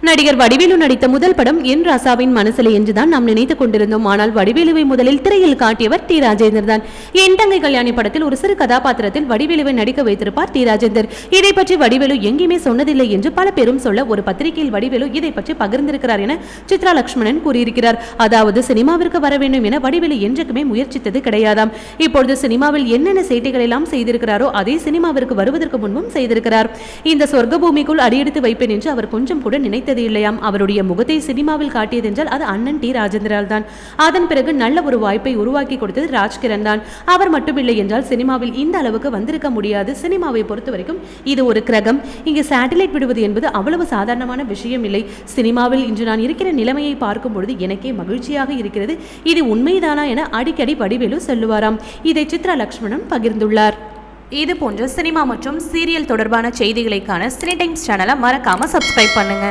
நடிகர் வடிவேலு நடித்த முதல் படம் என் ராசாவின் மனசில் என்றுதான் நாம் நினைத்துக் கொண்டிருந்தோம். ஆனால் வடிவேலுவை முதலில் திரையில் காட்டியவர் டி ராஜேந்தர் தான். என் தங்கை கல்யாணி படத்தில் ஒரு சிறு கதாபாத்திரத்தில் வடிவேலுவை நடிக்க வைத்திருப்பார் டி ராஜேந்தர். இதை பற்றி வடிவேலு எங்கேயுமே சொன்னதில்லை என்று பல பேரும் சொல்ல ஒரு பத்திரிகையில் வடிவேலு இதை பற்றி பகிர்ந்திருக்கிறார் என சித்ரா லட்சுமணன் கூறியிருக்கிறார். அதாவது சினிமாவிற்கு வர வேண்டும் என வடிவேலு என்றுக்குமே முயற்சித்தது கிடையாதாம். இப்பொழுது சினிமாவில் என்னென்ன சேட்டைகள் எல்லாம் செய்திருக்கிறாரோ அதே சினிமாவிற்கு வருவதற்கு முன்பும் செய்திருக்கிறார். இந்த சொர்க்க பூமிக்குள் அடியெடுத்து வைப்பேன் என்று அவர் கொஞ்சம் கூட நினைத்தது இல்லையாம். அவருடைய முகத்தை சினிமாவில் காட்டியதென்றால் அது அண்ணன் டி ராஜேந்திரால் தான். அதன் பிறகு நல்ல ஒரு வாய்ப்பை உருவாக்கி கொடுத்தது ராஜ்கிரண் தான். அவர் மட்டுமில்லை என்றால் சினிமாவில் இந்த அளவுக்கு வந்திருக்க முடியாது. சினிமாவை பொறுத்த வரைக்கும் இது ஒரு கிரகம். இங்கு சேட்டலைட் விடுவது என்பது அவ்வளவு சாதாரணமான விஷயம் இல்லை. சினிமாவில் இன்று நான் இருக்கிற நிலைமையை பார்க்கும் பொழுது எனக்கே மகிழ்ச்சியாக இருக்கிறது. இது உண்மைதானா என அடிக்கடி வடிவேலு சொல்லுவாராம். இதை சித்ரா லட்சுமணன் பகிர்ந்துள்ளார். இது போன்ற சினிமா மற்றும் சீரியல் தொடர்பான செய்திகளை காண சினி டைம்ஸ் சேனலை மறக்காம சப்ஸ்கிரைப் பண்ணுங்க.